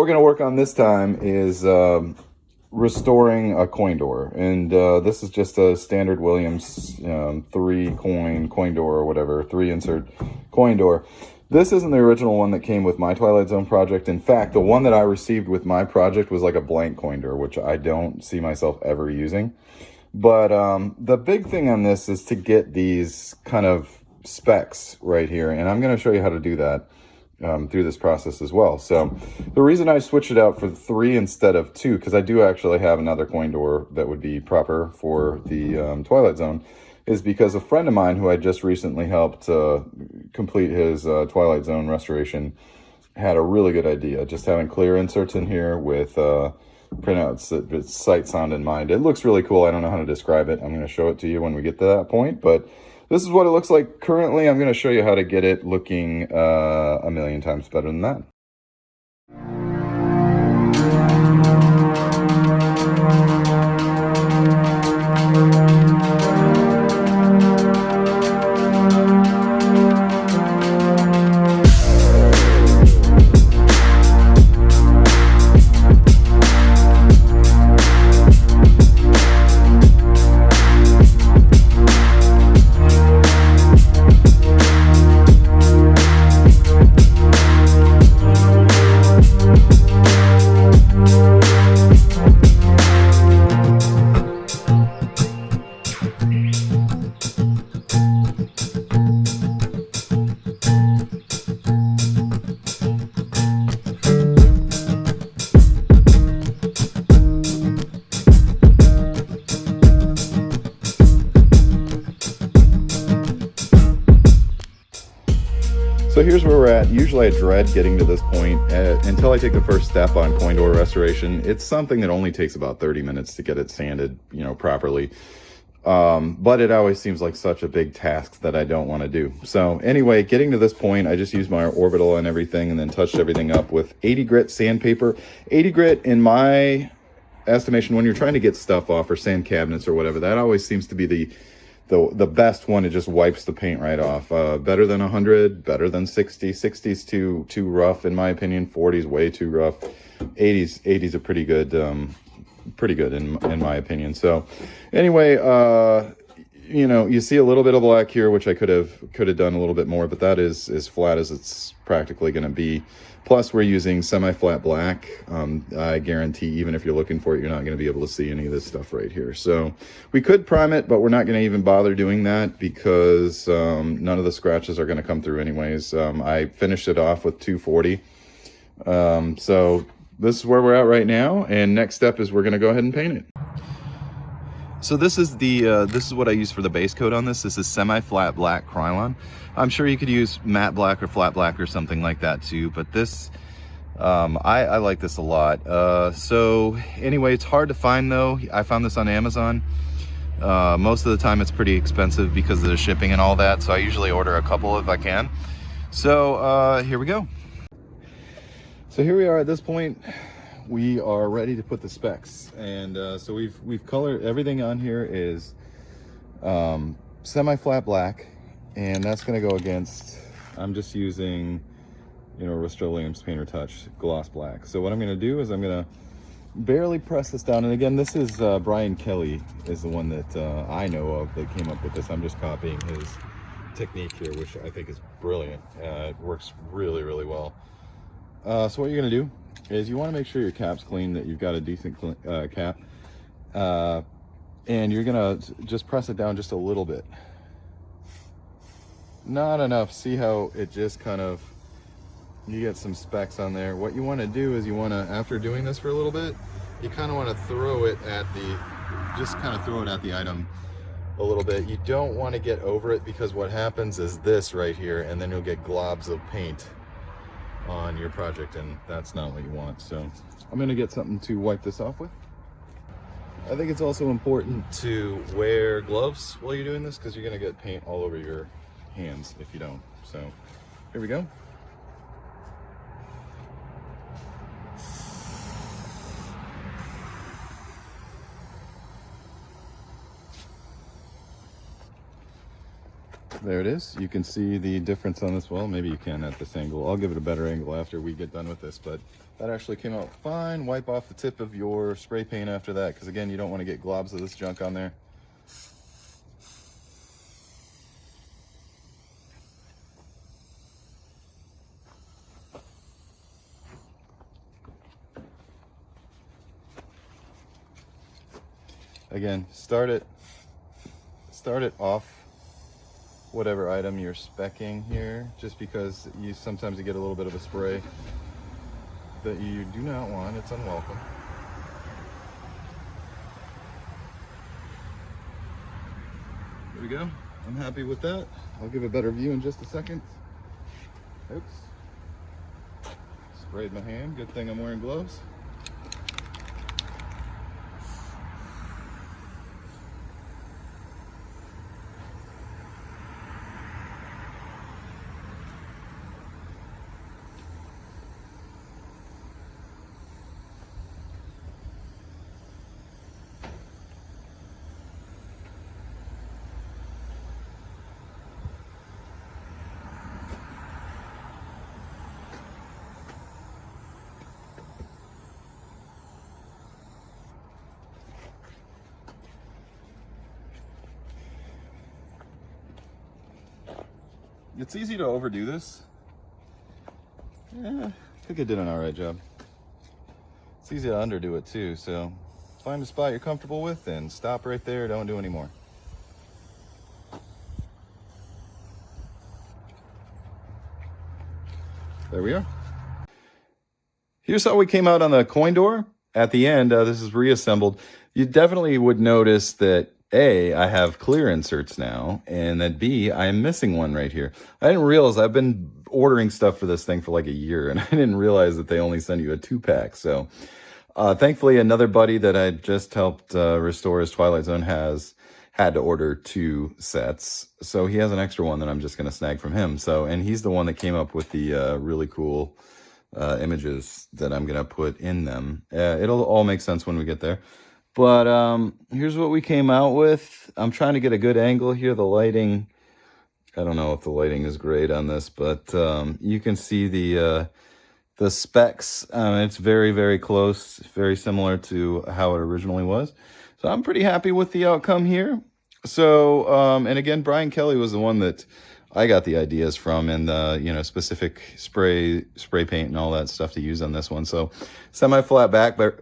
going to work on this time is restoring a coin door, and this is just a standard Williams 3 coin door or whatever, 3 insert coin door. This isn't the original one that came with my Twilight Zone project. In fact, the one that I received with my project was like a blank coin door, which I don't see myself ever using. But the big thing on this is to get these kind of specs right here, and I'm going to show you how to do that through this process as well. So the reason I switched it out for 3 instead of 2, because I do actually have another coin door that would be proper for the Twilight Zone, is because a friend of mine who I just recently helped complete his Twilight Zone restoration had a really good idea. Just having clear inserts in here with printouts that sight, sound in mind. It looks really cool. I don't know how to describe it. I'm going to show it to you when we get to that point, but this is what it looks like currently. I'm going to show you how to get it looking a million times better than that. So here's where we're at. Usually I dread getting to this point until I take the first step on coin door restoration. It's something that only takes about 30 minutes to get it sanded, properly. But it always seems like such a big task that I don't want to do. So anyway, getting to this point, I just used my orbital and everything and then touched everything up with 80 grit sandpaper. 80 grit, in my estimation, when you're trying to get stuff off or sand cabinets or whatever, that always seems to be the best one. It just wipes the paint right off. Better than 100, better than 60. 60's too rough in my opinion. 40's way too rough. 80's are pretty good in my opinion. So anyway, you see a little bit of black here, which I could have done a little bit more, but that is as flat as it's practically going to be. Plus, we're using semi-flat black. I guarantee, even if you're looking for it, you're not going to be able to see any of this stuff right here. So we could prime it, but we're not going to even bother doing that because none of the scratches are going to come through anyways. I finished it off with 240. So this is where we're at right now, and next step is we're going to go ahead and paint it. So this is what I use for the base coat on this. This is semi-flat black Krylon. I'm sure you could use matte black or flat black or something like that too, but this, I like this a lot. So anyway, it's hard to find though. I found this on Amazon. Most of the time it's pretty expensive because of the shipping and all that, so I usually order a couple if I can. So here we go. So here we are at this point. We are ready to put the specs, and so we've colored everything on here is semi-flat black, and that's going to go against, I'm just using Rust-Oleum's Painter Touch gloss black. So what I'm going to do is I'm going to barely press this down, and again, this is Bryan Kelley is the one that I know of that came up with this. I'm just copying his technique here, which I think is brilliant. It works really, really well. So what you're going to do is you want to make sure your cap's clean, that you've got a decent cap, and you're going to just press it down just a little bit. Not enough. See how it just kind of, you get some specks on there. What you want to do is you want to, after doing this for a little bit, you kind of want to throw it at the item a little bit. You don't want to get over it, because what happens is this right here, and then you'll get globs of paint on your project, and that's not what you want. So I'm going to get something to wipe this off with. I think it's also important to wear gloves while you're doing this, because you're going to get paint all over your hands if you don't. So here we go. There it is. You can see the difference on this. Well, maybe you can at this angle. I'll give it a better angle after we get done with this, but that actually came out fine. Wipe off the tip of your spray paint after that, because again, you don't want to get globs of this junk on there. Again, start it off whatever item you're speccing here, just because you sometimes get a little bit of a spray that you do not want. It's unwelcome. There we go. I'm happy with that. I'll give a better view in just a second. Oops. Sprayed my hand. Good thing I'm wearing gloves. It's easy to overdo this. Yeah, I think I did an alright job. It's easy to underdo it too, so find a spot you're comfortable with and stop right there, don't do any more. There we are. Here's how we came out on the coin door. At the end, this is reassembled. You definitely would notice that A, I have clear inserts now, and that B, I am missing one right here. I didn't realize I've been ordering stuff for this thing for like a year, and I didn't realize that they only send you a 2-pack. So thankfully, another buddy that I just helped restore his Twilight Zone had to order 2 sets. So he has an extra one that I'm just going to snag from him. So, and he's the one that came up with the really cool images that I'm going to put in them. It'll all make sense when we get there. But here's what we came out with. I'm trying to get a good angle here. The lighting, I don't know if the lighting is great on this, but you can see the specs. It's very, very close, very similar to how it originally was. So I'm pretty happy with the outcome here. So, and again, Bryan Kelley was the one that I got the ideas from, and the, you know, specific spray paint and all that stuff to use on this one. So semi-flat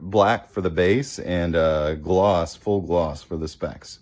black for the base, and gloss, full gloss for the specs.